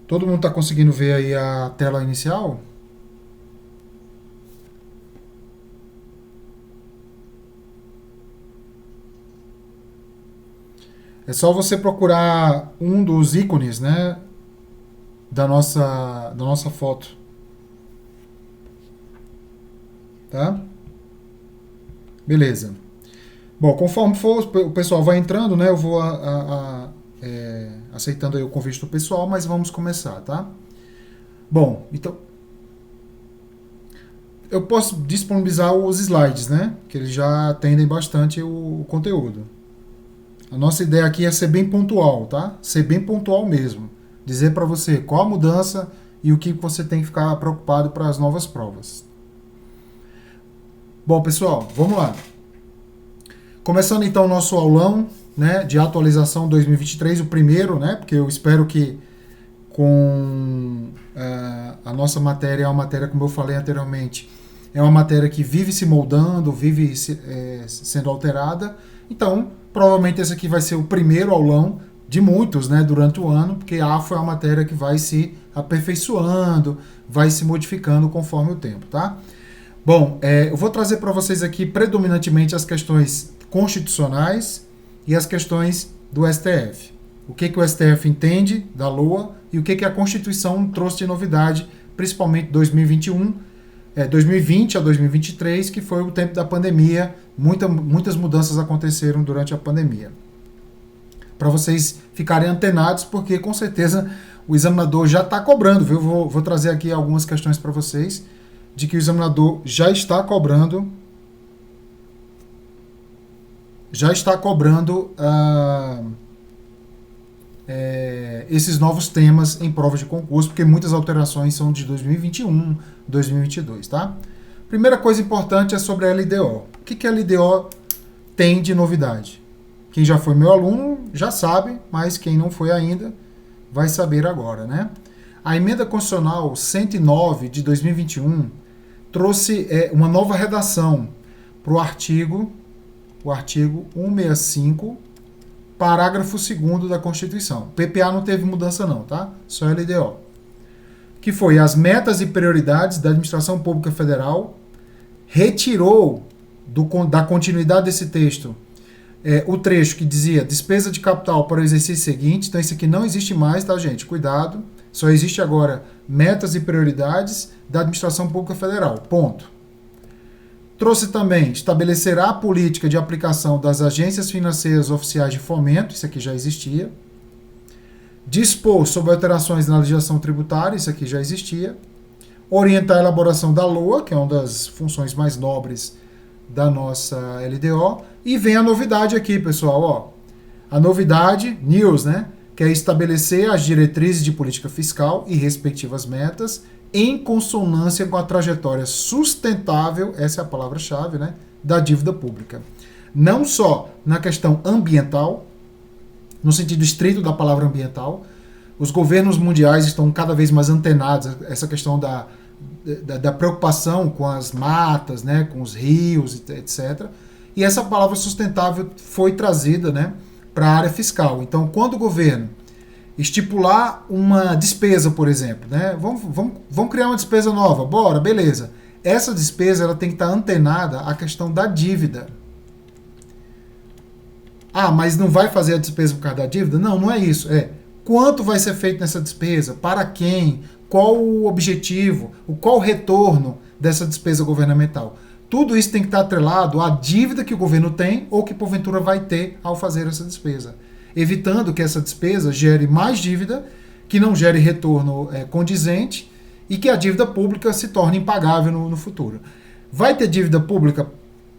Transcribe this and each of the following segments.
Todo mundo está conseguindo ver aí a tela inicial? É só você procurar um dos ícones, né, da nossa foto, tá? Beleza. Bom, conforme for, o pessoal vai entrando, né, eu vou aceitando aí o convite do pessoal, mas vamos começar, tá? Bom, então eu posso disponibilizar os slides, né, que eles já atendem bastante o conteúdo. A nossa ideia aqui é ser bem pontual, tá? Ser bem pontual mesmo. Dizer para você qual a mudança e o que você tem que ficar preocupado para as novas provas. Bom, pessoal, vamos lá. Começando então o nosso aulão, né, de atualização 2023, o primeiro, né, porque eu espero que com a nossa matéria, é uma matéria, como eu falei anteriormente, é uma matéria que vive se moldando, vive sendo alterada. Então, provavelmente esse aqui vai ser o primeiro aulão de muitos, né, durante o ano, porque a AFO é uma matéria que vai se aperfeiçoando, vai se modificando conforme o tempo, tá? Bom, eu vou trazer para vocês aqui predominantemente as questões constitucionais e as questões do STF. O que o STF entende da LOA e o que a Constituição trouxe de novidade, principalmente 2021, 2020 a 2023, que foi o tempo da pandemia. Muitas mudanças aconteceram durante a pandemia. Para vocês ficarem antenados, porque com certeza o examinador já está cobrando, viu? Vou trazer aqui algumas questões para vocês de que o examinador já está cobrando esses novos temas em provas de concurso, porque muitas alterações são de 2021, 2022, tá? Primeira coisa importante é sobre a LDO. O que a LDO tem de novidade? Quem já foi meu aluno já sabe, mas quem não foi ainda vai saber agora, né? A emenda constitucional 109 de 2021 trouxe uma nova redação para o artigo 165, parágrafo 2º da Constituição. PPA não teve mudança não, tá? Só LDO. Que foi as metas e prioridades da administração pública federal, retirou da continuidade desse texto o trecho que dizia despesa de capital para o exercício seguinte. Então isso aqui não existe mais, tá, gente? Cuidado. Só existe agora metas e prioridades da administração pública federal. Ponto. Trouxe também estabelecerá a política de aplicação das agências financeiras oficiais de fomento, isso aqui já existia. Dispor sobre alterações na legislação tributária, isso aqui já existia. Orientar a elaboração da LOA, que é uma das funções mais nobres da nossa LDO. E vem a novidade aqui, pessoal. Ó. A novidade, news, né? Que é estabelecer as diretrizes de política fiscal e respectivas metas em consonância com a trajetória sustentável, essa é a palavra-chave, né, da dívida pública. Não só na questão ambiental, no sentido estrito da palavra ambiental, os governos mundiais estão cada vez mais antenados a essa questão da preocupação com as matas, né, com os rios, etc. E essa palavra sustentável foi trazida, né, para a área fiscal. Então, quando o governo estipular uma despesa, por exemplo, né? Vamos criar uma despesa nova, bora, beleza. Essa despesa ela tem que estar antenada à questão da dívida. Ah, mas não vai fazer a despesa por causa da dívida? Não, não é isso. É quanto vai ser feito nessa despesa, para quem, qual o objetivo, qual o retorno dessa despesa governamental. Tudo isso tem que estar atrelado à dívida que o governo tem ou que porventura vai ter ao fazer essa despesa, evitando que essa despesa gere mais dívida, que não gere retorno condizente e que a dívida pública se torne impagável no futuro. Vai ter dívida pública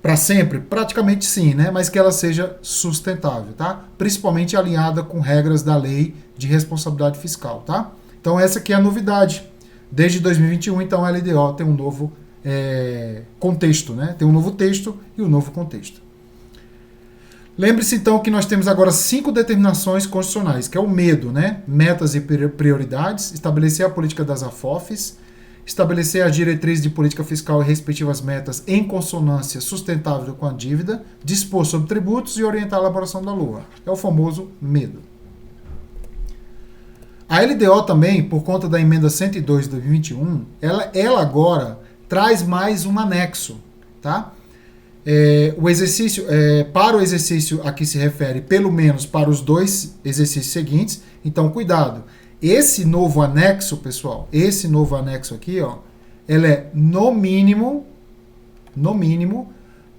para sempre? Praticamente sim, né? Mas que ela seja sustentável, tá? Principalmente alinhada com regras da lei de responsabilidade fiscal, tá? Então essa aqui é a novidade. Desde 2021, então, a LDO tem um novo contexto, né? Tem um novo texto e um novo contexto. Lembre-se, então, que nós temos agora 5 determinações constitucionais, que é o medo, né? Metas e prioridades, estabelecer a política das AFOFs, estabelecer as diretrizes de política fiscal e respectivas metas em consonância sustentável com a dívida, dispor sobre tributos e orientar a elaboração da LOA. É o famoso medo. A LDO também, por conta da emenda 102 de 2021, ela agora traz mais um anexo, tá? O exercício, para o exercício a que se refere, pelo menos para os 2 exercícios seguintes. Então, cuidado. Esse novo anexo, pessoal, esse novo anexo aqui, ó, ela é no mínimo,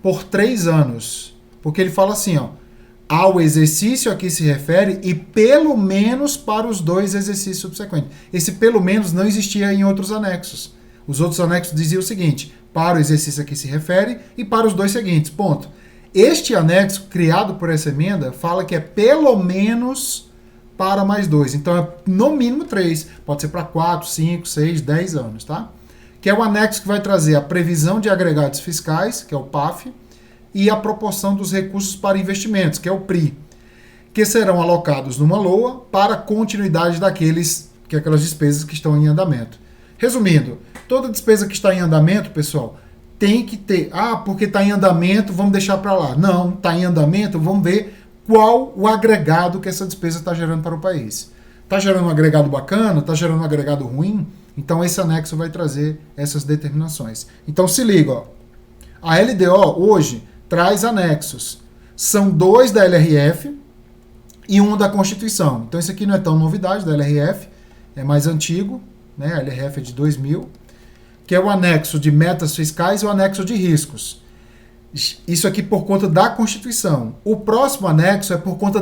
por 3 anos. Porque ele fala assim, ó, ao exercício a que se refere e pelo menos para os 2 exercícios subsequentes. Esse pelo menos não existia em outros anexos. Os outros anexos diziam o seguinte: para o exercício a que se refere e para os 2 seguintes, ponto. Este anexo, criado por essa emenda, fala que é pelo menos para mais 2. Então é no mínimo 3. Pode ser para 4, 5, 6, 10 anos, tá? Que é o anexo que vai trazer a previsão de agregados fiscais, que é o PAF, e a proporção dos recursos para investimentos, que é o PRI, que serão alocados numa LOA para a continuidade aquelas despesas que estão em andamento. Resumindo, toda despesa que está em andamento, pessoal, tem que ter, porque está em andamento, vamos deixar para lá. Não, está em andamento, vamos ver qual o agregado que essa despesa está gerando para o país. Está gerando um agregado bacana? Está gerando um agregado ruim? Então esse anexo vai trazer essas determinações. Então se liga, ó. A LDO hoje traz anexos. São 2 da LRF e 1 da Constituição. Então isso aqui não é tão novidade da LRF, é mais antigo, né? A LRF é de 2000, que é o anexo de metas fiscais e o anexo de riscos. Isso aqui por conta da Constituição. O próximo anexo é por conta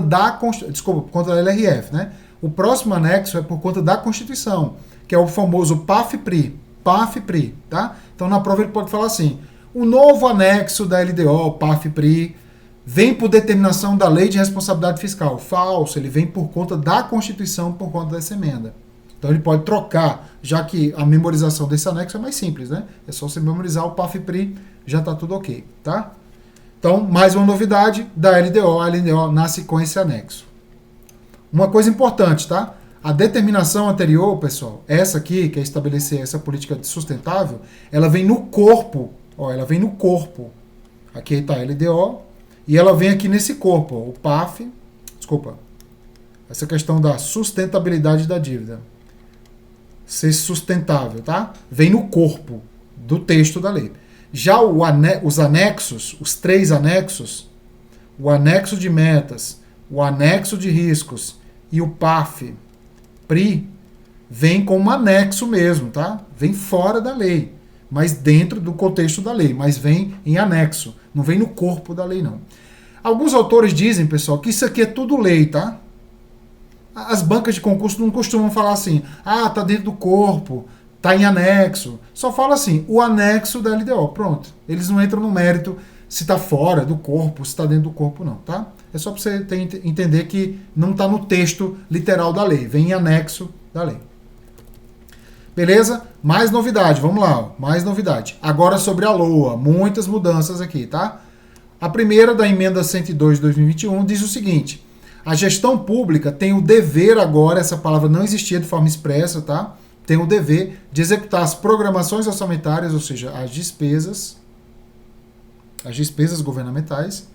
por conta da LRF, né? O próximo anexo é por conta da Constituição, que é o famoso PAF-PRI. PAF-PRI, tá? Então na prova ele pode falar assim: o novo anexo da LDO, PAF-PRI, vem por determinação da Lei de Responsabilidade Fiscal. Falso, ele vem por conta da Constituição, por conta dessa emenda. Então ele pode trocar, já que a memorização desse anexo é mais simples, né? É só você memorizar o PAF-PRI, já está tudo ok, tá? Então, mais uma novidade da LDO. A LDO nasce com esse anexo. Uma coisa importante, tá? A determinação anterior, pessoal, essa aqui, que é estabelecer essa política sustentável, ela vem no corpo. Ó, ela vem no corpo. Aqui está a LDO. E ela vem aqui nesse corpo. Ó, o PAF. Desculpa. Essa questão da sustentabilidade da dívida. Ser sustentável, tá? Vem no corpo do texto da lei. Já os anexos, os 3 anexos, o anexo de metas, o anexo de riscos e o PAF-PRI, vem como anexo mesmo, tá? Vem fora da lei, mas dentro do contexto da lei, mas vem em anexo, não vem no corpo da lei, não. Alguns autores dizem, pessoal, que isso aqui é tudo lei, tá? As bancas de concurso não costumam falar assim, tá dentro do corpo, tá em anexo. Só fala assim, o anexo da LDO, pronto. Eles não entram no mérito se tá fora do corpo, se tá dentro do corpo, não, tá? É só para você entender que não está no texto literal da lei, vem em anexo da lei. Beleza? Mais novidade, vamos lá, ó, mais novidade. Agora sobre a LOA, muitas mudanças aqui, tá? A primeira da emenda 102 de 2021 diz o seguinte: a gestão pública tem o dever agora, essa palavra não existia de forma expressa, tá? Tem o dever de executar as programações orçamentárias, ou seja, as despesas governamentais,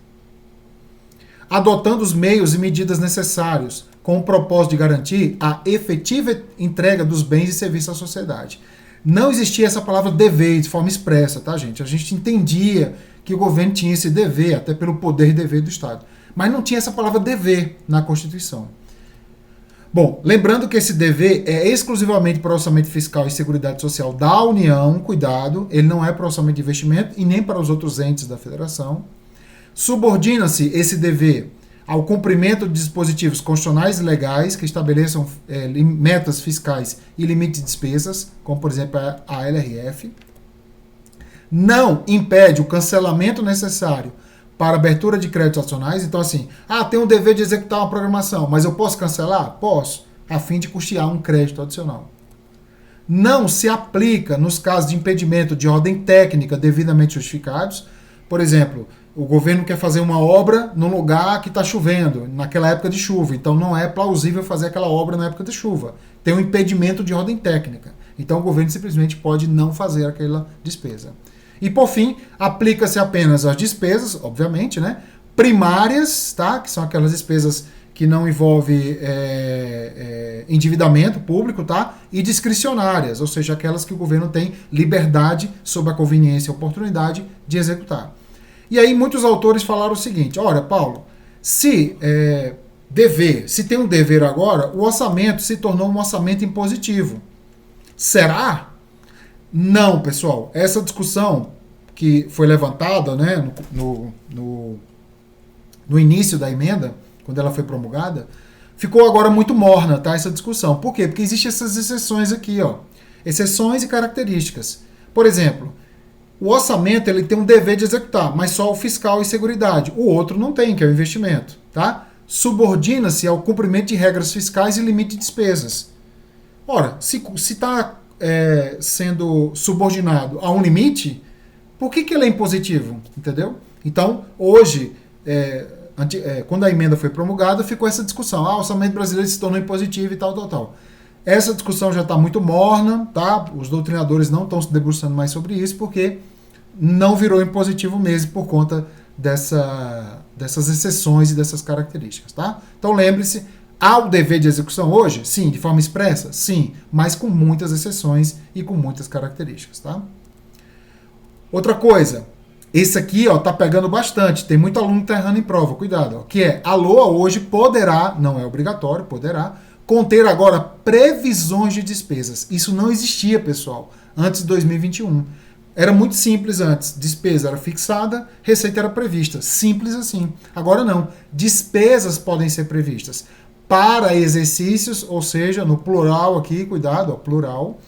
adotando os meios e medidas necessários com o propósito de garantir a efetiva entrega dos bens e serviços à sociedade. Não existia essa palavra dever de forma expressa, tá, gente? A gente entendia que o governo tinha esse dever, até pelo poder e dever do Estado. Mas não tinha essa palavra dever na Constituição. Bom, lembrando que esse dever é exclusivamente para o orçamento fiscal e seguridade social da União, cuidado, ele não é para o orçamento de investimento e nem para os outros entes da federação. Subordina-se esse dever ao cumprimento de dispositivos constitucionais e legais que estabeleçam metas fiscais e limites de despesas, como por exemplo a LRF. Não impede o cancelamento necessário para abertura de créditos adicionais. Então assim, tem o dever de executar uma programação, mas eu posso cancelar? Posso, a fim de custear um crédito adicional. Não se aplica nos casos de impedimento de ordem técnica devidamente justificados. Por exemplo, o governo quer fazer uma obra num lugar que está chovendo, naquela época de chuva, então não é plausível fazer aquela obra na época de chuva. Tem um impedimento de ordem técnica. Então o governo simplesmente pode não fazer aquela despesa. E por fim, aplica-se apenas às despesas, obviamente, né, primárias, tá? Que são aquelas despesas que não envolve endividamento público, tá? E discricionárias, ou seja, aquelas que o governo tem liberdade, sob a conveniência e oportunidade, de executar. E aí muitos autores falaram o seguinte: olha, Paulo, se tem um dever agora, o orçamento se tornou um orçamento impositivo. Será? Não, pessoal. Essa discussão que foi levantada, né, no início da emenda, quando ela foi promulgada, ficou agora muito morna, tá, essa discussão. Por quê? Porque existem essas exceções aqui, ó. Exceções e características. Por exemplo, o orçamento ele tem um dever de executar, mas só o fiscal e seguridade. O outro não tem, que é o investimento, tá? Subordina-se ao cumprimento de regras fiscais e limite de despesas. Ora, se está sendo subordinado a um limite, por que ele é impositivo? Entendeu? Então, hoje, quando a emenda foi promulgada, ficou essa discussão. O orçamento brasileiro se tornou impositivo e tal. Essa discussão já está muito morna, tá? Os doutrinadores não estão se debruçando mais sobre isso, porque não virou impositivo mesmo por conta dessas exceções e dessas características, tá? Então lembre-se, há o dever de execução hoje? Sim. De forma expressa? Sim. Mas com muitas exceções e com muitas características, tá? Outra coisa, esse aqui, ó, tá pegando bastante, tem muito aluno que tá errando em prova, cuidado, ó, que é, a LOA hoje poderá, não é obrigatório, poderá, conter agora previsões de despesas. Isso não existia, pessoal, antes de 2021. Era muito simples antes, despesa era fixada, receita era prevista, simples assim. Agora não, despesas podem ser previstas para exercícios, ou seja, no plural aqui, cuidado, ó, plural,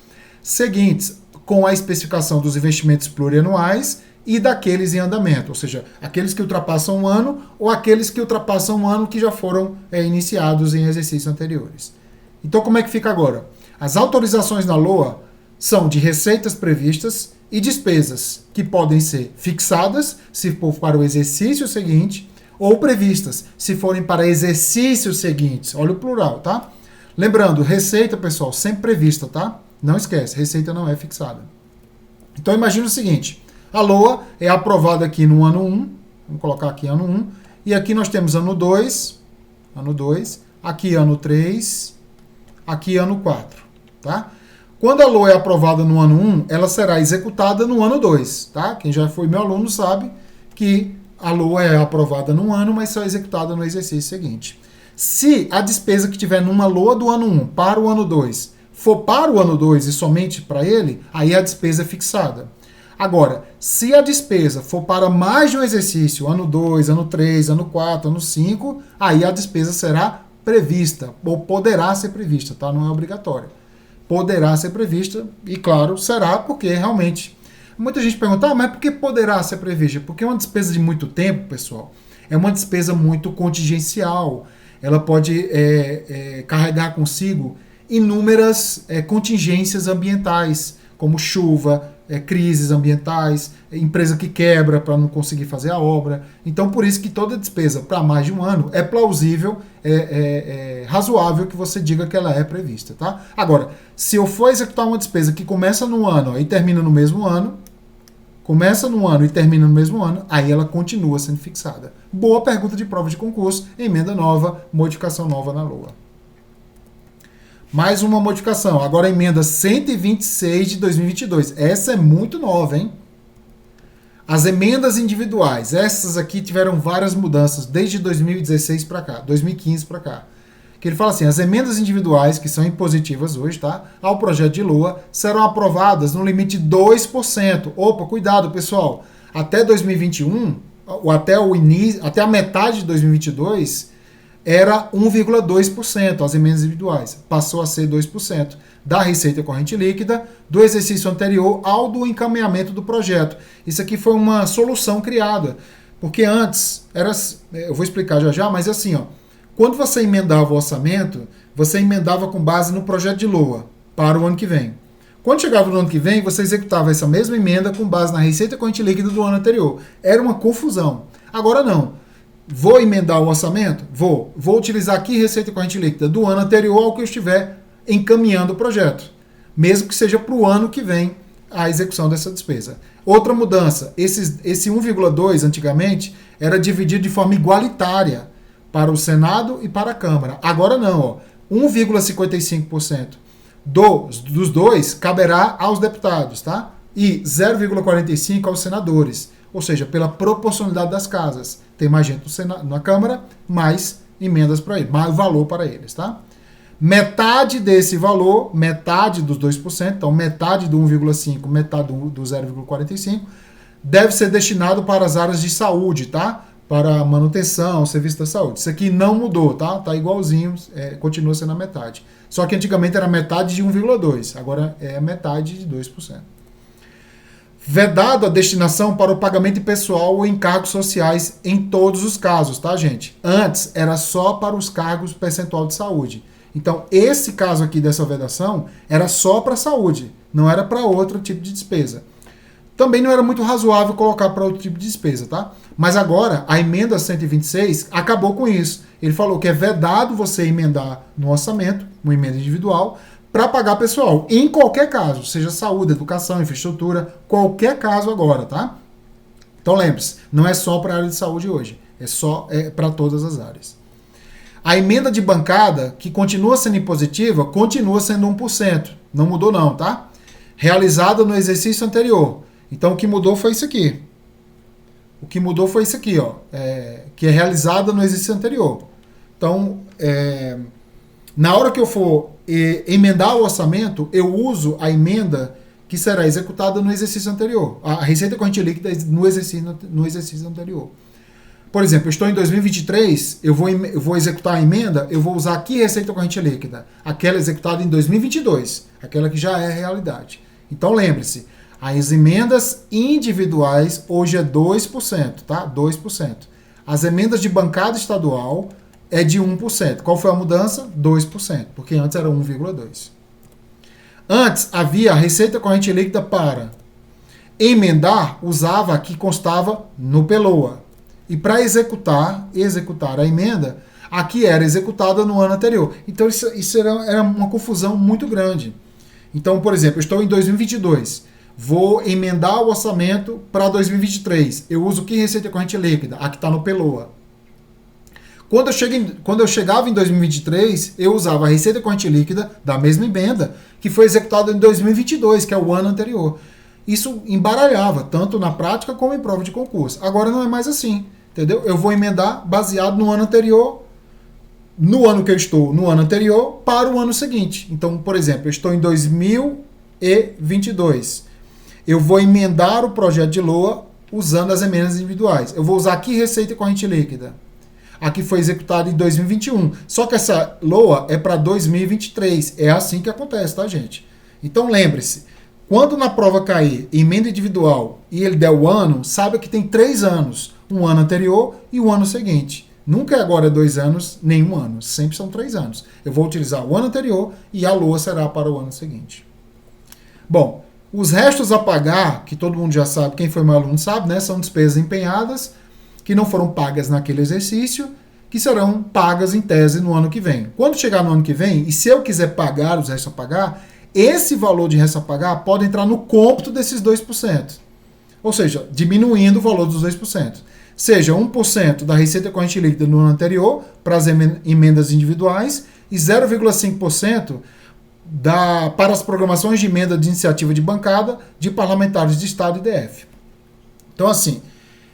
seguintes, com a especificação dos investimentos plurianuais e daqueles em andamento, ou seja, aqueles que ultrapassam um ano ou aqueles que ultrapassam um ano que já foram iniciados em exercícios anteriores. Então, como é que fica agora? As autorizações na LOA são de receitas previstas e despesas que podem ser fixadas, se for para o exercício seguinte, ou previstas, se forem para exercícios seguintes. Olha o plural, tá? Lembrando, receita, pessoal, sempre prevista, tá? Não esquece, receita não é fixada. Então, imagina o seguinte: a LOA é aprovada aqui no ano 1, vamos colocar aqui ano 1, e aqui nós temos ano 2, aqui ano 3, aqui ano 4, tá? Quando a LOA é aprovada no ano 1, ela será executada no ano 2, tá? Quem já foi meu aluno sabe que a LOA é aprovada no ano, mas só é executada no exercício seguinte. Se a despesa que tiver numa LOA do ano 1 para o ano 2 for para o ano 2 e somente para ele, aí a despesa é fixada. Agora, se a despesa for para mais de um exercício, ano 2, ano 3, ano 4, ano 5, aí a despesa será prevista, ou poderá ser prevista, tá? Não é obrigatória. Poderá ser prevista, e claro, será, porque realmente... Muita gente pergunta, mas por que poderá ser prevista? Porque é uma despesa de muito tempo, pessoal. É uma despesa muito contingencial. Ela pode carregar consigo inúmeras contingências ambientais, como chuva, crises ambientais, empresa que quebra para não conseguir fazer a obra. Então, por isso que toda despesa para mais de um ano é plausível, razoável que você diga que ela é prevista, tá? Agora, se eu for executar uma despesa que começa no ano e termina no mesmo ano, aí ela continua sendo fixada. Boa pergunta de prova de concurso, emenda nova, modificação nova na LOA. Mais uma modificação, agora a emenda 126 de 2022. Essa é muito nova, hein? As emendas individuais, essas aqui tiveram várias mudanças desde 2016 para cá, 2015 para cá. Que ele fala assim, as emendas individuais, que são impositivas hoje, tá? Ao projeto de LOA, serão aprovadas no limite de 2%. Opa, cuidado, pessoal. Até 2021, ou até a metade de 2022, era 1,2% as emendas individuais. Passou a ser 2% da receita corrente líquida do exercício anterior ao do encaminhamento do projeto. Isso aqui foi uma solução criada. Porque antes, eu vou explicar já, mas é assim, ó. Quando você emendava o orçamento, você emendava com base no projeto de LOA para o ano que vem. Quando chegava no ano que vem, você executava essa mesma emenda com base na receita corrente líquida do ano anterior. Era uma confusão. Agora não. Vou emendar o orçamento? Vou utilizar aqui receita corrente líquida do ano anterior ao que eu estiver encaminhando o projeto. Mesmo que seja para o ano que vem a execução dessa despesa. Outra mudança. Esse 1,2 antigamente era dividido de forma igualitária. para o Senado e para a Câmara. Agora não, ó, 1,55% dos dois caberá aos deputados, tá? E 0,45% aos senadores. Ou seja, pela proporcionalidade das casas. Tem mais gente na Câmara, mais emendas para eles, mais valor para eles, tá? Metade desse valor, metade dos 2%, então metade do 1,5%, metade do 0,45%, deve ser destinado para as áreas de saúde, tá? Para manutenção, serviço da saúde. Isso aqui não mudou, tá? Tá igualzinho, continua sendo a metade. Só que antigamente era metade de 1,2%, agora é metade de 2%. Vedado a destinação para o pagamento de pessoal ou encargos sociais em todos os casos, tá, gente? Antes era só para os cargos percentual de saúde. Então, esse caso aqui dessa vedação era só para saúde, não era para outro tipo de despesa. Também não era muito razoável colocar para outro tipo de despesa, tá? Mas agora, a emenda 126 acabou com isso. Ele falou que é vedado você emendar no orçamento, uma emenda individual, para pagar pessoal, em qualquer caso, seja saúde, educação, infraestrutura, qualquer caso agora, tá? Então lembre-se, não é só para a área de saúde hoje, é para todas as áreas. A emenda de bancada, que continua sendo impositiva, continua sendo 1%, não mudou não, tá? Realizada no exercício anterior. Então o que mudou foi isso aqui. O que mudou foi isso aqui, ó, que é realizada no exercício anterior. Então, na hora que eu for emendar o orçamento, eu uso a emenda que será executada no exercício anterior. A receita corrente líquida no exercício anterior. Por exemplo, eu estou em 2023, eu vou executar a emenda, eu vou usar aqui receita corrente líquida, aquela executada em 2022, aquela que já é realidade. Então lembre-se, as emendas individuais hoje é 2%, tá? 2%. As emendas de bancada estadual é de 1%. Qual foi a mudança? 2%, porque antes era 1,2%. Antes havia a receita corrente líquida para emendar, usava a que constava no PELOA. E para executar a emenda, a que era executada no ano anterior. Então isso era uma confusão muito grande. Então, por exemplo, eu estou em 2022, vou emendar o orçamento para 2023. Eu uso que receita corrente líquida? A que está no PELOA. Quando eu chegava em 2023, eu usava a receita corrente líquida da mesma emenda que foi executada em 2022, que é o ano anterior. Isso embaralhava, tanto na prática como em prova de concurso. Agora não é mais assim, entendeu? Eu vou emendar baseado no ano anterior, no ano que eu estou, no ano anterior, para o ano seguinte. Então, por exemplo, eu estou em 2022. Eu vou emendar o projeto de LOA usando as emendas individuais. Eu vou usar aqui receita corrente líquida. Aqui foi executada em 2021. Só que essa LOA é para 2023. É assim que acontece, tá, gente? Então lembre-se, quando na prova cair emenda individual e ele der o ano, saiba que tem 3 anos. Um ano anterior e o ano seguinte. Nunca é agora 2 anos, nem 1 ano. Sempre são 3 anos. Eu vou utilizar o ano anterior e a LOA será para o ano seguinte. Bom, os restos a pagar, que todo mundo já sabe, quem foi meu aluno sabe, né? São despesas empenhadas que não foram pagas naquele exercício, que serão pagas em tese no ano que vem. Quando chegar no ano que vem, e se eu quiser pagar os restos a pagar, esse valor de resto a pagar pode entrar no cômputo desses 2%. Ou seja, diminuindo o valor dos 2%. Seja 1% da receita corrente líquida no ano anterior para as emendas individuais e 0,5% para as programações de emenda de iniciativa de bancada de parlamentares de Estado e DF. Então, assim,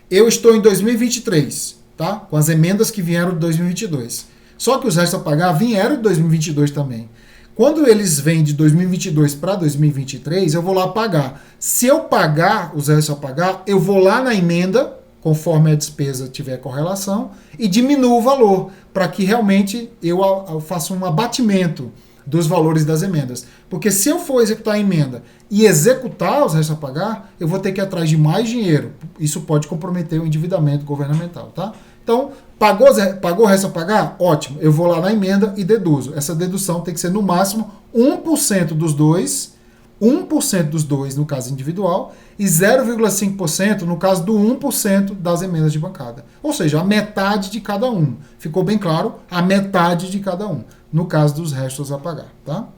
eu estou em 2023, tá? Com as emendas que vieram de 2022. Só que os restos a pagar vieram de 2022 também. Quando eles vêm de 2022 para 2023, eu vou lá pagar. Se eu pagar os restos a pagar, eu vou lá na emenda, conforme a despesa tiver correlação, e diminuo o valor, para que realmente eu faça um abatimento dos valores das emendas. Porque se eu for executar a emenda e executar os restos a pagar, eu vou ter que ir atrás de mais dinheiro. Isso pode comprometer o endividamento governamental, tá? Então, pagou o resto a pagar? Ótimo. Eu vou lá na emenda e deduzo. Essa dedução tem que ser no máximo 1% dos dois, 1% dos dois no caso individual e 0,5% no caso do 1% das emendas de bancada. Ou seja, a metade de cada um. Ficou bem claro? A metade de cada um, no caso dos restos a pagar, tá?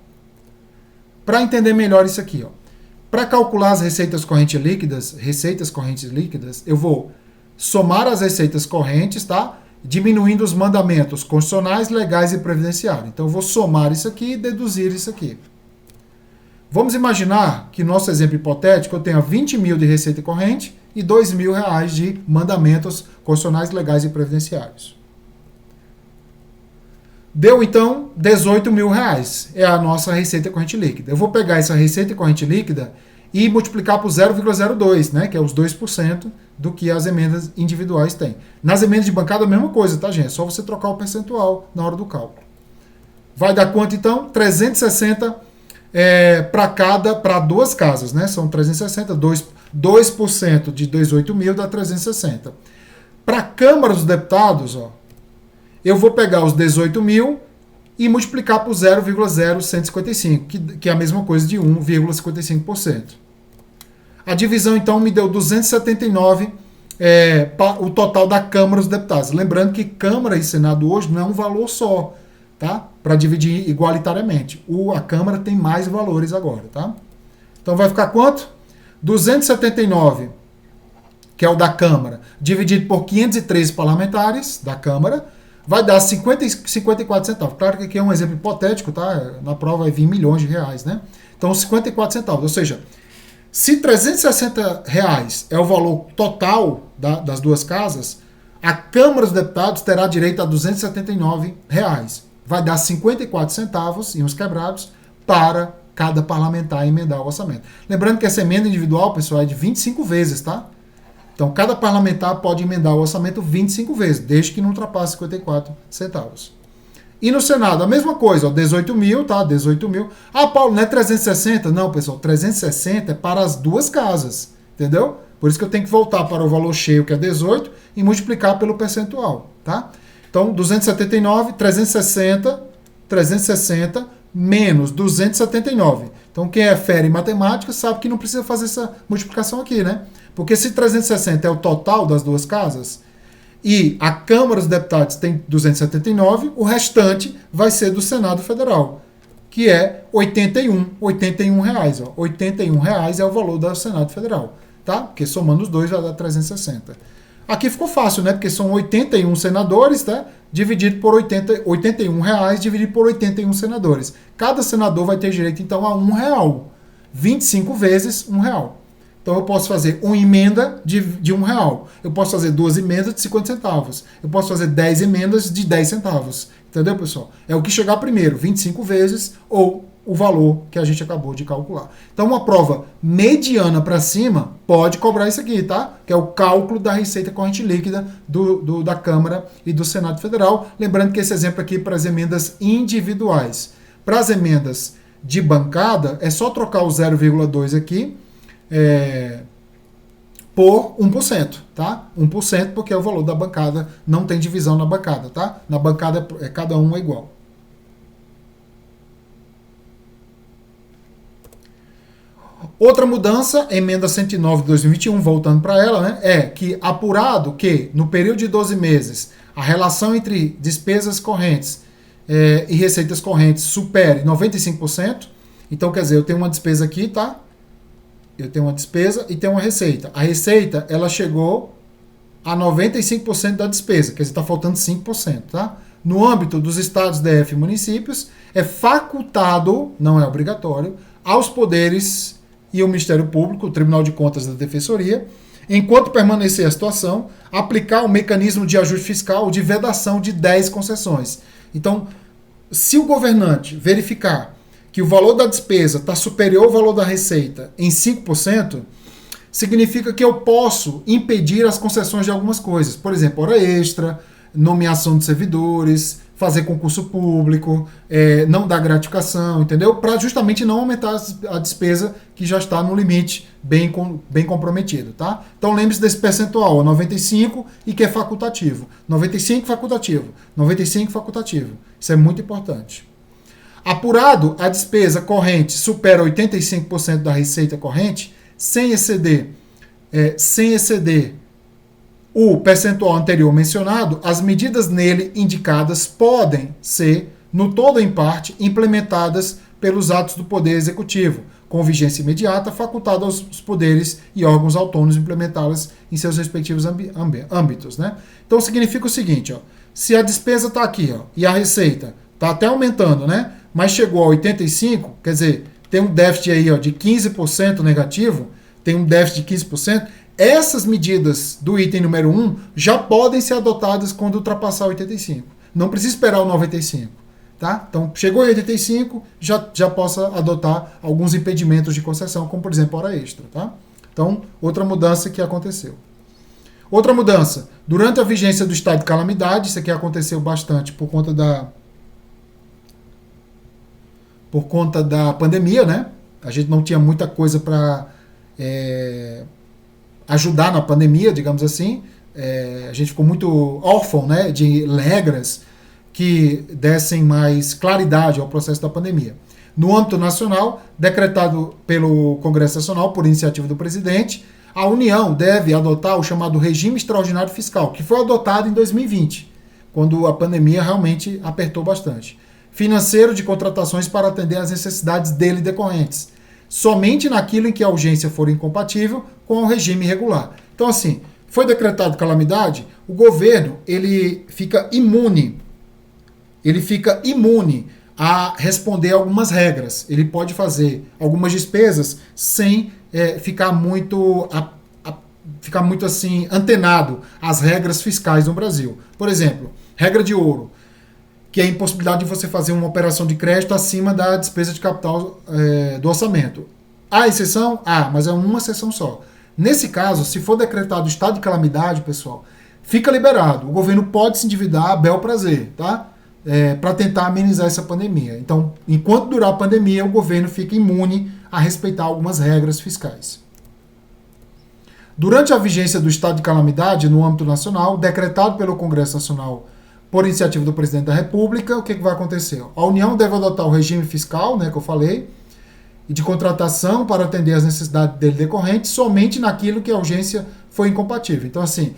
Para entender melhor isso aqui, ó. Para calcular as receitas correntes líquidas, eu vou somar as receitas correntes, tá? diminuindo os mandamentos constitucionais, legais e previdenciários. Então eu vou somar isso aqui e deduzir isso aqui. Vamos imaginar que no nosso exemplo hipotético eu tenha 20 mil de receita corrente e 2 mil reais de mandamentos constitucionais, legais e previdenciários. Deu então 18 mil reais, é a nossa receita corrente líquida. Eu vou pegar essa receita corrente líquida e multiplicar por 0,02, né, que é os 2% do que as emendas individuais têm. Nas emendas de bancada a mesma coisa, tá, gente? É só você trocar o percentual na hora do cálculo. Vai dar quanto então? 360 para duas casas, né? São 360, 2% de 18 mil dá 360. Para a Câmara dos Deputados, ó, eu vou pegar os 18 mil e multiplicar por 0,0155, que é a mesma coisa de 1,55%. A divisão, então, me deu 279, o total da Câmara dos Deputados. Lembrando que Câmara e Senado hoje não é um valor só, tá? Para dividir igualitariamente. A Câmara tem mais valores agora, tá? Então vai ficar quanto? 279, que é o da Câmara, dividido por 513 parlamentares da Câmara, vai dar 54 centavos. Claro que aqui é um exemplo hipotético, tá? Na prova vai vir milhões de reais, né? Então 54 centavos, ou seja, se 360 reais é o valor total das duas casas, a Câmara dos Deputados terá direito a 279 reais. Vai dar 54 centavos, e uns quebrados, para cada parlamentar emendar o orçamento. Lembrando que essa emenda individual, pessoal, é de 25 vezes, tá? Então, cada parlamentar pode emendar o orçamento 25 vezes, desde que não ultrapasse 54 centavos. E no Senado, a mesma coisa, ó, 18 mil, tá? 18 mil. Ah, Paulo, não é 360? Não, pessoal, 360 é para as duas casas, entendeu? Por isso que eu tenho que voltar para o valor cheio, que é 18, e multiplicar pelo percentual, tá? Então, 279, 360 menos 279. Então, quem é fera em matemática sabe que não precisa fazer essa multiplicação aqui, né? Porque se 360 é o total das duas casas e a Câmara dos Deputados tem 279, o restante vai ser do Senado Federal, que é 81 reais. Ó. 81 reais é o valor do Senado Federal, tá? Porque somando os dois vai dar 360. Aqui ficou fácil, né? Porque são 81 senadores, tá? Dividido por 81 reais, dividido por 81 senadores. Cada senador vai ter direito, então, a R$1. 25 vezes R$1. Então, eu posso fazer uma emenda de R$1. Eu posso fazer 2 emendas de 50 centavos. Eu posso fazer 10 emendas de 10 centavos. Entendeu, pessoal? É o que chegar primeiro, 25 vezes ou o valor que a gente acabou de calcular. Então, uma prova mediana para cima pode cobrar isso aqui, tá? Que é o cálculo da receita corrente líquida da Câmara e do Senado Federal. Lembrando que esse exemplo aqui é para as emendas individuais. Para as emendas de bancada, é só trocar o 0,2 aqui por 1%, tá? 1% porque é o valor da bancada, não tem divisão na bancada, tá? Na bancada cada um é igual. Outra mudança, emenda 109 de 2021, voltando para ela, né, é que apurado que no período de 12 meses a relação entre despesas correntes e receitas correntes supere 95%, então quer dizer, eu tenho uma despesa aqui, tá? Eu tenho uma despesa e tenho uma receita. A receita, ela chegou a 95% da despesa, quer dizer, está faltando 5%, tá? No âmbito dos estados, DF e municípios, é facultado, não é obrigatório, aos poderes e o Ministério Público, o Tribunal de Contas da Defensoria, enquanto permanecer a situação, aplicar o mecanismo de ajuste fiscal de vedação de 10 concessões. Então, se o governante verificar que o valor da despesa está superior ao valor da receita em 5%, significa que eu posso impedir as concessões de algumas coisas. Por exemplo, hora extra, nomeação de servidores, fazer concurso público, não dar gratificação, entendeu? Para justamente não aumentar a despesa que já está no limite bem comprometido, tá? Então lembre-se desse percentual, 95 e que é facultativo. 95 facultativo, 95 facultativo. Isso é muito importante. Apurado, a despesa corrente supera 85% da receita corrente, sem exceder o percentual anterior mencionado, as medidas nele indicadas podem ser, no todo ou em parte, implementadas pelos atos do Poder Executivo, com vigência imediata, facultado aos poderes e órgãos autônomos implementá-las em seus respectivos âmbitos. Né? Então significa o seguinte, ó, se a despesa está aqui, ó, e a receita está até aumentando, né, mas chegou a 85%, quer dizer, tem um déficit aí, ó, de 15% negativo, tem um déficit de 15%, essas medidas do item número 1 já podem ser adotadas quando ultrapassar 85%. Não precisa esperar o 95%. Tá? Então, chegou em 85, já possa adotar alguns impedimentos de concessão, como, por exemplo, hora extra. Tá? Então, outra mudança que aconteceu. Outra mudança, durante a vigência do estado de calamidade, isso aqui aconteceu bastante por conta da pandemia, né? A gente não tinha muita coisa para ajudar na pandemia, digamos assim. A gente ficou muito órfão, né, de regras que dessem mais claridade ao processo da pandemia. No âmbito nacional, decretado pelo Congresso Nacional por iniciativa do presidente, a União deve adotar o chamado regime extraordinário fiscal, que foi adotado em 2020, quando a pandemia realmente apertou bastante. Financeiro de contratações para atender às necessidades dele decorrentes, somente naquilo em que a urgência for incompatível com o regime regular. Então, assim, foi decretado calamidade, o governo ele fica imune a responder algumas regras. Ele pode fazer algumas despesas sem ficar muito assim antenado às regras fiscais no Brasil. Por exemplo, regra de ouro, que é a impossibilidade de você fazer uma operação de crédito acima da despesa de capital do orçamento. Há exceção? Há, mas é uma exceção só. Nesse caso, se for decretado estado de calamidade, pessoal, fica liberado. O governo pode se endividar a bel prazer, tá? Para tentar amenizar essa pandemia. Então, enquanto durar a pandemia, o governo fica imune a respeitar algumas regras fiscais. Durante a vigência do estado de calamidade no âmbito nacional, decretado pelo Congresso Nacional por iniciativa do Presidente da República, o que vai acontecer? A União deve adotar o regime fiscal, né, que eu falei, e de contratação para atender às necessidades dele decorrentes, somente naquilo que a urgência foi incompatível. Então, assim,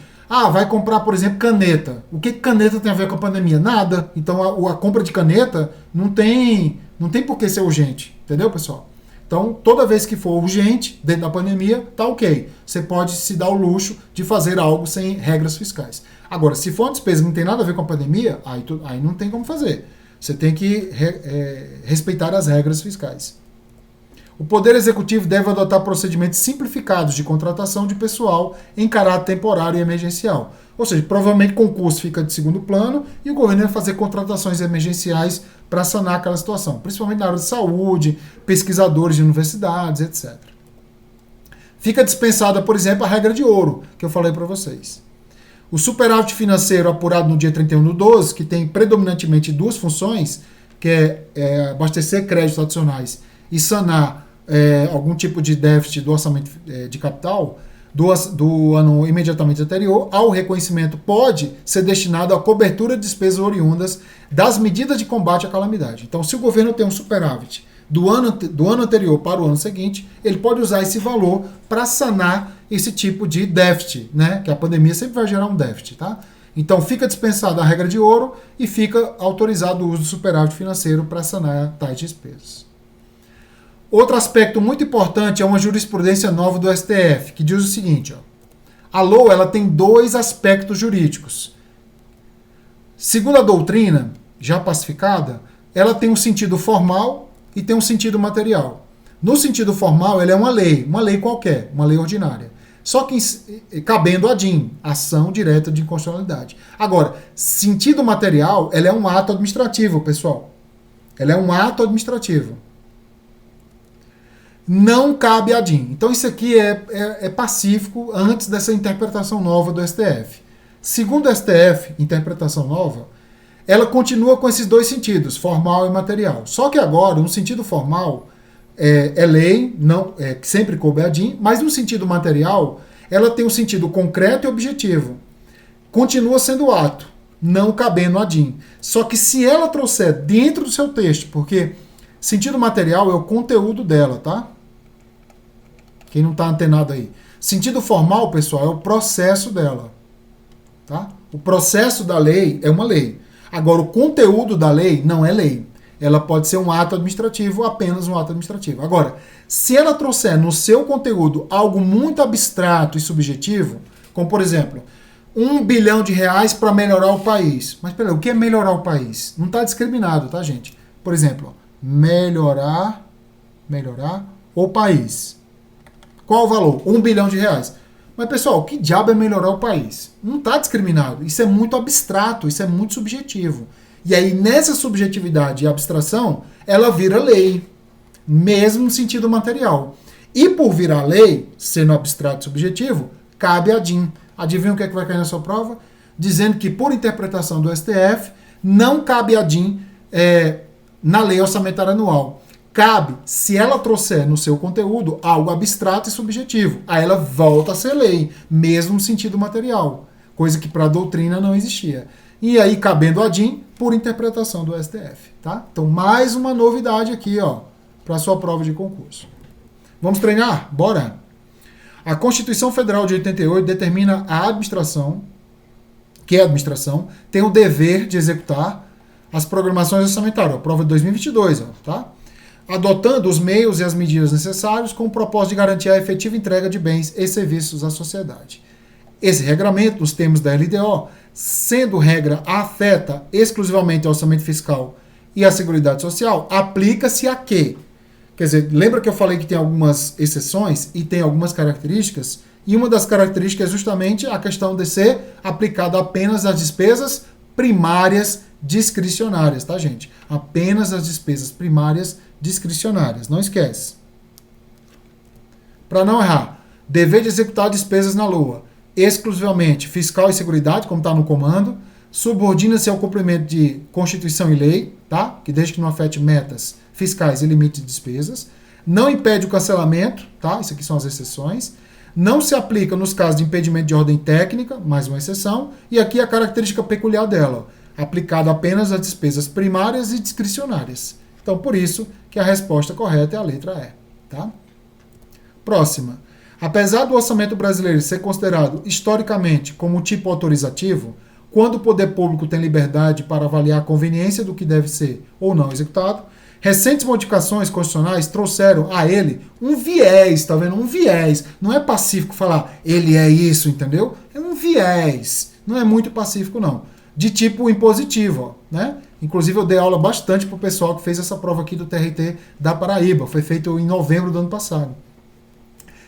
vai comprar, por exemplo, caneta. O que caneta tem a ver com a pandemia? Nada. Então, a compra de caneta não tem por que ser urgente. Entendeu, pessoal? Então, toda vez que for urgente, dentro da pandemia, tá ok. Você pode se dar o luxo de fazer algo sem regras fiscais. Agora, se for uma despesa que não tem nada a ver com a pandemia, aí não tem como fazer. Você tem que respeitar as regras fiscais. O Poder Executivo deve adotar procedimentos simplificados de contratação de pessoal em caráter temporário e emergencial. Ou seja, provavelmente concurso fica de segundo plano e o governo vai fazer contratações emergenciais para sanar aquela situação, principalmente na área de saúde, pesquisadores de universidades, etc. Fica dispensada, por exemplo, a regra de ouro, que eu falei para vocês. O superávit financeiro apurado no dia 31/12, que tem predominantemente duas funções, que é abastecer créditos adicionais e sanar algum tipo de déficit do orçamento de capital do ano imediatamente anterior, ao reconhecimento pode ser destinado à cobertura de despesas oriundas das medidas de combate à calamidade. Então, se o governo tem um superávit do ano anterior para o ano seguinte, ele pode usar esse valor para sanar esse tipo de déficit, né? Que a pandemia sempre vai gerar um déficit, tá? Então, fica dispensada a regra de ouro e fica autorizado o uso do superávit financeiro para sanar tais despesas. Outro aspecto muito importante é uma jurisprudência nova do STF, que diz o seguinte, ó, a LOA ela tem dois aspectos jurídicos. Segundo a doutrina, já pacificada, ela tem um sentido formal e tem um sentido material. No sentido formal, ela é uma lei qualquer, uma lei ordinária. Só que cabendo a DIN, ação direta de inconstitucionalidade. Agora, sentido material, ela é um ato administrativo, pessoal. Ela é um ato administrativo. Não cabe a DIN. Então isso aqui é pacífico antes dessa interpretação nova do STF. Segundo o STF, interpretação nova, ela continua com esses dois sentidos, formal e material. Só que agora, no sentido formal, é lei, não, que sempre coube a DIN, mas no sentido material, ela tem um sentido concreto e objetivo. Continua sendo ato, não cabendo a DIN. Só que se ela trouxer dentro do seu texto, porque sentido material é o conteúdo dela, tá? Quem não está antenado aí. Sentido formal, pessoal, é o processo dela. Tá? O processo da lei é uma lei. Agora, o conteúdo da lei não é lei. ela pode ser um ato administrativo, apenas um ato administrativo. Agora, se ela trouxer no seu conteúdo algo muito abstrato e subjetivo, como por exemplo, R$1 bilhão para melhorar o país. Mas peraí, o que é melhorar o país? Não está discriminado, tá, gente? Por exemplo, melhorar o país. Qual o valor? R$1 bilhão. Mas, pessoal, que diabo é melhorar o país? Não está discriminado. Isso é muito abstrato, isso é muito subjetivo. E aí, nessa subjetividade e abstração, ela vira lei, mesmo no sentido material. E por virar lei, sendo abstrato e subjetivo, cabe a DIN. Adivinha o que é que vai cair na sua prova? Dizendo que, por interpretação do STF, não cabe a DIN na lei orçamentária anual. Cabe se ela trouxer no seu conteúdo algo abstrato e subjetivo. Aí ela volta a ser lei, mesmo no sentido material. Coisa que para a doutrina não existia. E aí, cabendo a DIN, por interpretação do STF. Tá? Então, mais uma novidade aqui, para a sua prova de concurso. Vamos treinar? Bora! A Constituição Federal de 88 determina a administração, tem o dever de executar as programações orçamentárias, a prova de 2022, tá? Adotando os meios e as medidas necessários com o propósito de garantir a efetiva entrega de bens e serviços à sociedade. Esse regramento, nos termos da LDO, sendo regra afeta exclusivamente ao orçamento fiscal e à Seguridade Social, aplica-se a quê? Quer dizer, lembra que eu falei que tem algumas exceções e tem algumas características? E uma das características é justamente a questão de ser aplicada apenas às despesas primárias discricionárias, tá, gente? Apenas as despesas primárias discricionárias, não esquece. Para não errar, dever de executar despesas na LOA, exclusivamente fiscal e seguridade, como está no comando, subordina-se ao cumprimento de Constituição e lei, tá? Que desde que não afete metas fiscais e limites de despesas, não impede o cancelamento, tá? Isso aqui são as exceções, não se aplica nos casos de impedimento de ordem técnica, mais uma exceção, e aqui a característica peculiar dela, aplicado apenas às despesas primárias e discricionárias. Então, por isso que a resposta correta é a letra E. Tá? Próxima. Apesar do orçamento brasileiro ser considerado historicamente como tipo autorizativo, quando o poder público tem liberdade para avaliar a conveniência do que deve ser ou não executado, recentes modificações constitucionais trouxeram a ele um viés, tá vendo? Um viés. Não é pacífico falar ele é isso, entendeu? É um viés. Não é muito pacífico, não. De tipo impositivo, né? Inclusive eu dei aula bastante pro pessoal que fez essa prova aqui do TRT da Paraíba. Foi feito em novembro do ano passado.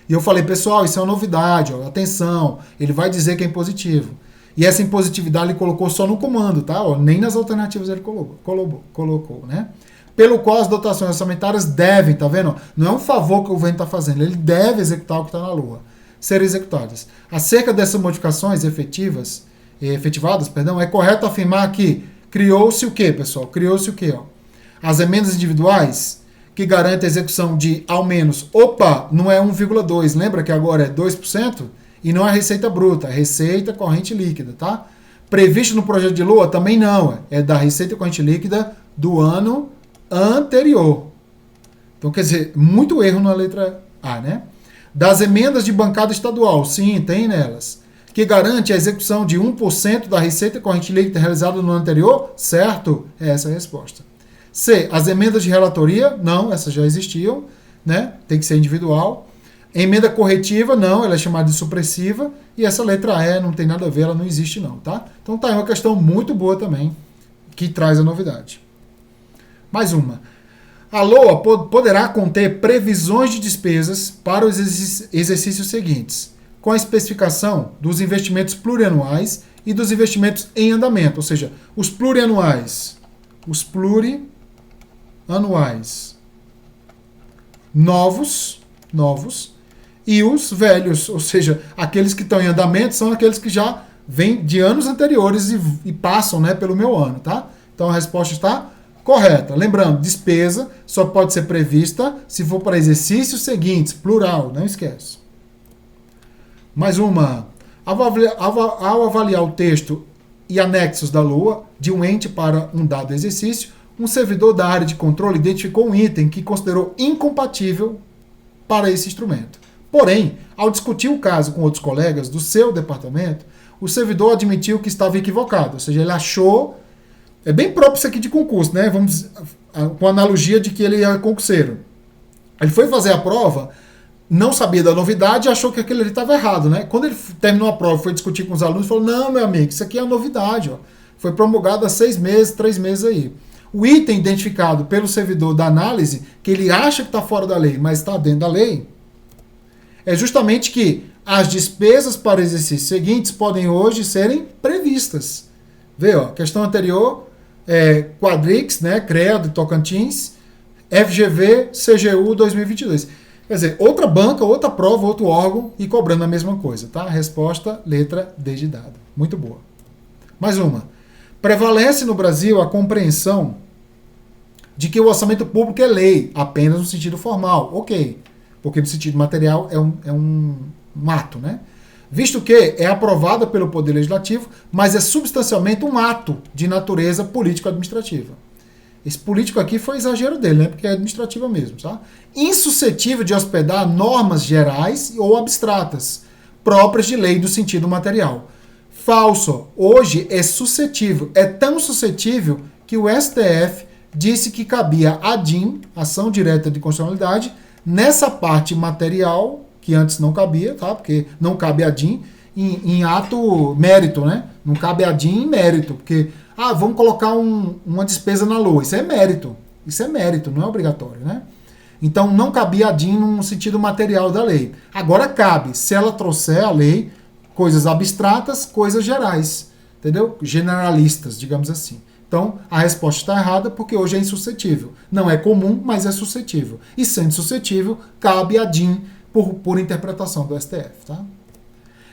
E eu falei, pessoal, isso é uma novidade, atenção, ele vai dizer que é impositivo. E essa impositividade ele colocou só no comando, tá? Nem nas alternativas ele colocou, né? Pelo qual as dotações orçamentárias devem, tá vendo? Não é um favor que o governo está fazendo, ele deve executar o que está na LOA, serem executadas. Acerca dessas modificações efetivadas, é correto afirmar que criou-se o quê, pessoal? Criou-se o quê? As emendas individuais que garantem a execução de ao menos, não é 1,2%, lembra que agora é 2%? E não é receita bruta, é receita corrente líquida, tá? Previsto no projeto de LOA também não, é da receita corrente líquida do ano anterior. Então, quer dizer, muito erro na letra A, né? Das emendas de bancada estadual, sim, tem nelas, que garante a execução de 1% da receita corrente líquida realizada no ano anterior, certo? Essa é a resposta. C, as emendas de relatoria, não, essas já existiam, né? Tem que ser individual. Emenda corretiva, não, ela é chamada de supressiva, e essa letra E não tem nada a ver, ela não existe não, tá? Então tá aí uma questão muito boa também, que traz a novidade. Mais uma. A LOA poderá conter previsões de despesas para os exercícios seguintes, com a especificação dos investimentos plurianuais e dos investimentos em andamento, ou seja, os plurianuais novos e os velhos, ou seja, aqueles que estão em andamento são aqueles que já vêm de anos anteriores e passam, né, pelo meu ano, tá? Então a resposta está correta. Lembrando, despesa só pode ser prevista se for para exercícios seguintes, plural, não esquece. Mais uma. Ao avaliar o texto e anexos da LOA de um ente para um dado exercício, um servidor da área de controle identificou um item que considerou incompatível para esse instrumento. Porém, ao discutir o caso com outros colegas do seu departamento, o servidor admitiu que estava equivocado, ou seja, ele achou É bem próprio isso aqui de concurso, né? Vamos com a analogia de que ele é concurseiro. Ele foi fazer a prova, não sabia da novidade e achou que aquilo ali estava errado, né? Quando ele terminou a prova, foi discutir com os alunos, falou: não, meu amigo, isso aqui é a novidade, ó. Foi promulgado há 6 meses, 3 meses aí. O item identificado pelo servidor da análise, que ele acha que está fora da lei, mas está dentro da lei, é justamente que as despesas para exercícios seguintes podem hoje serem previstas. Vê, ó, questão anterior, Quadrix, né, CREA do Tocantins, FGV, CGU 2022. Quer dizer, outra banca, outra prova, outro órgão e cobrando a mesma coisa, tá? Resposta, letra D de dado. Muito boa. Mais uma. Prevalece no Brasil a compreensão de que o orçamento público é lei, apenas no sentido formal. Ok, porque no sentido material é um ato, né? Visto que é aprovada pelo Poder Legislativo, mas é substancialmente um ato de natureza político-administrativa. Esse político aqui foi exagero dele, né? Porque é administrativa mesmo, tá? Insuscetível de hospedar normas gerais ou abstratas, próprias de lei no sentido material. Falso. Hoje é suscetível. É tão suscetível que o STF disse que cabia a DIN, ação direta de constitucionalidade, nessa parte material, que antes não cabia, tá? Porque não cabe a DIN em ato mérito, né? Não cabe a DIN em mérito, porque vamos colocar uma despesa na LOA. Isso é mérito. Isso é mérito, não é obrigatório, né? Então não cabia a DIN no sentido material da lei. Agora cabe, se ela trouxer a lei, coisas abstratas, coisas gerais, entendeu? Generalistas, digamos assim. Então, a resposta está errada porque hoje é insuscetível. Não é comum, mas é suscetível. E sendo suscetível, cabe a DIN por interpretação do STF, tá?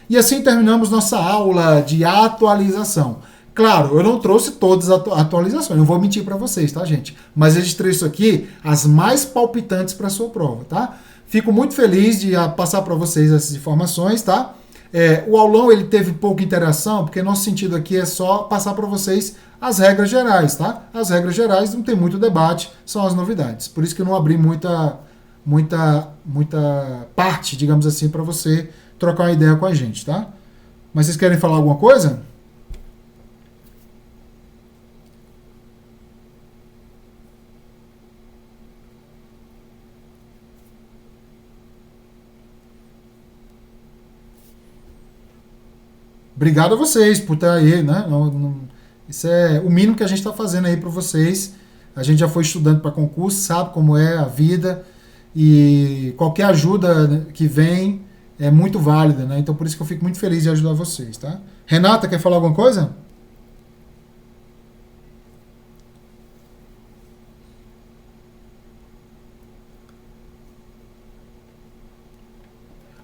E assim terminamos nossa aula de atualização. Claro, eu não trouxe todas as atualizações, não vou mentir para vocês, tá, gente? Mas eu trouxe isso aqui, as mais palpitantes para a sua prova, tá? Fico muito feliz de passar para vocês essas informações, tá? O aulão ele teve pouca interação, porque nosso sentido aqui é só passar para vocês as regras gerais, tá? As regras gerais não tem muito debate, são as novidades. Por isso que eu não abri muita parte, digamos assim, para você trocar uma ideia com a gente, tá? Mas vocês querem falar alguma coisa? Obrigado a vocês por estar aí, né? Isso é o mínimo que a gente está fazendo aí para vocês. A gente já foi estudando para concurso, sabe como é a vida e qualquer ajuda que vem é muito válida, né? Então por isso que eu fico muito feliz de ajudar vocês, tá? Renata, quer falar alguma coisa?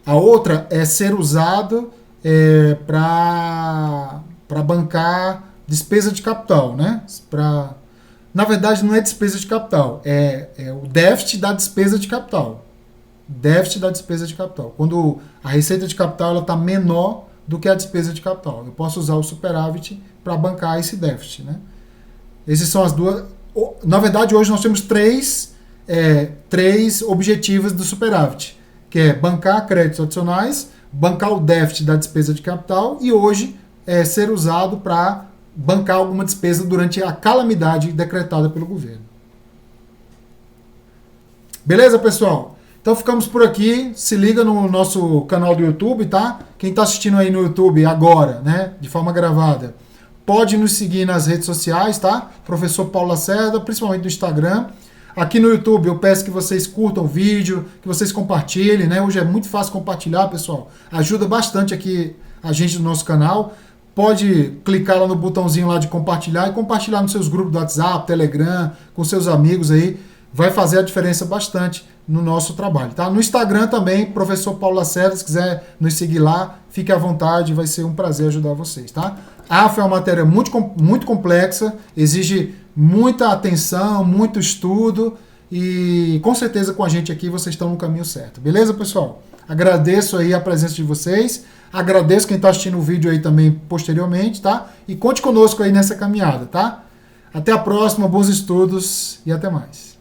A outra é ser usado para bancar despesa de capital, né? Na verdade, não é despesa de capital, é o déficit da despesa de capital. Déficit da despesa de capital. Quando a receita de capital está menor do que a despesa de capital. Eu posso usar o superávit para bancar esse déficit, né? Essas são as duas. Na verdade, hoje nós temos três objetivos do superávit, que é bancar créditos adicionais, bancar o déficit da despesa de capital e hoje ser usado para bancar alguma despesa durante a calamidade decretada pelo governo. Beleza, pessoal? Então ficamos por aqui. Se liga no nosso canal do YouTube, tá? Quem está assistindo aí no YouTube agora, né, de forma gravada, pode nos seguir nas redes sociais, tá? Professor Paulo Lacerda, principalmente no Instagram. Aqui no YouTube eu peço que vocês curtam o vídeo, que vocês compartilhem, né? Hoje é muito fácil compartilhar, pessoal. Ajuda bastante aqui a gente no nosso canal. Pode clicar lá no botãozinho lá de compartilhar e compartilhar nos seus grupos do WhatsApp, Telegram, com seus amigos aí. Vai fazer a diferença bastante no nosso trabalho, tá? No Instagram também, Professor Paulo Lacerda, se quiser nos seguir lá, fique à vontade, vai ser um prazer ajudar vocês, tá? A AFA é uma matéria muito complexa, exige muita atenção, muito estudo e com certeza com a gente aqui vocês estão no caminho certo. Beleza, pessoal? Agradeço aí a presença de vocês, agradeço quem está assistindo o vídeo aí também posteriormente, tá? E conte conosco aí nessa caminhada, tá? Até a próxima, bons estudos e até mais.